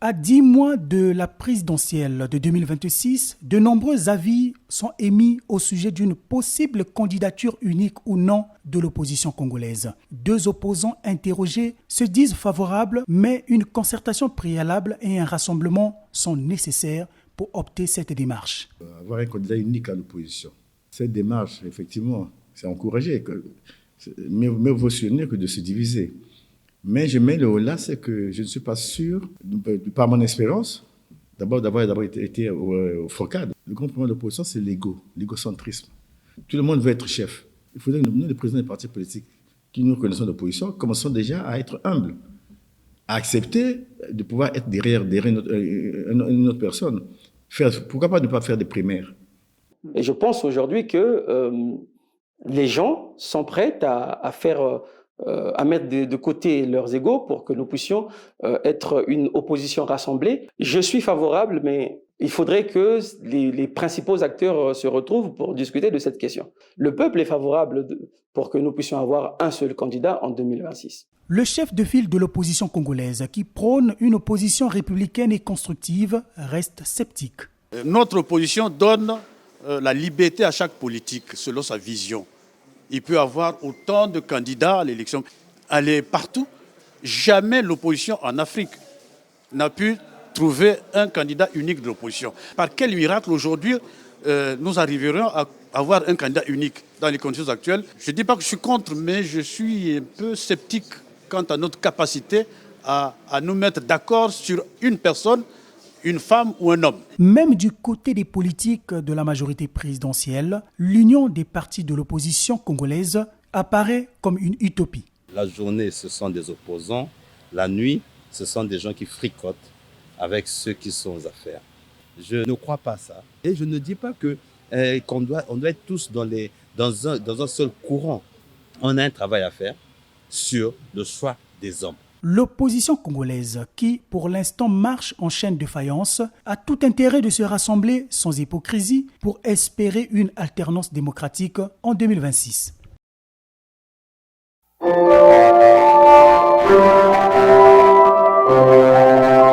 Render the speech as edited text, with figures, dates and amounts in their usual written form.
À 10 mois de la présidentielle de 2026, de nombreux avis sont émis au sujet d'une possible candidature unique ou non de l'opposition congolaise. Deux opposants interrogés se disent favorables, mais une concertation préalable et un rassemblement sont nécessaires pour opter cette démarche. Avoir un candidat unique à l'opposition. Cette démarche, effectivement, c'est encouragé. Mieux vaut s'unir que de se diviser. Mais je mets le haut là, c'est que je ne suis pas sûr, par mon expérience, d'abord d'avoir été au FOCAD. Le grand problème de l'opposition, c'est l'égocentrisme. Tout le monde veut être chef. Il faudrait que nous, les présidents des partis politiques, qui nous reconnaissons d'opposition, commençons déjà à être humbles, à accepter de pouvoir être derrière une autre personne. Pourquoi pas ne pas faire des primaires? Et je pense aujourd'hui que les gens sont prêts à mettre de côté leurs égos pour que nous puissions être une opposition rassemblée. Je suis favorable, mais il faudrait que les principaux acteurs se retrouvent pour discuter de cette question. Le peuple est favorable pour que nous puissions avoir un seul candidat en 2026. Le chef de file de l'opposition congolaise, qui prône une opposition républicaine et constructive, reste sceptique. Notre opposition donne la liberté à chaque politique selon sa vision. Il peut avoir autant de candidats à l'élection. Aller partout. Jamais l'opposition en Afrique n'a pu trouver un candidat unique de l'opposition. Par quel miracle aujourd'hui nous arriverons à avoir un candidat unique dans les conditions actuelles? Je ne dis pas que je suis contre, mais je suis un peu sceptique quant à notre capacité à nous mettre d'accord sur une personne, une femme ou un homme. Même du côté des politiques de la majorité présidentielle, l'union des partis de l'opposition congolaise apparaît comme une utopie. La journée, ce sont des opposants. La nuit, ce sont des gens qui fricotent avec ceux qui sont aux affaires. Je ne crois pas ça. Et je ne dis pas qu'on doit être tous dans un seul courant. On a un travail à faire sur le choix des hommes. L'opposition congolaise, qui pour l'instant marche en chaîne de faïence, a tout intérêt de se rassembler sans hypocrisie pour espérer une alternance démocratique en 2026.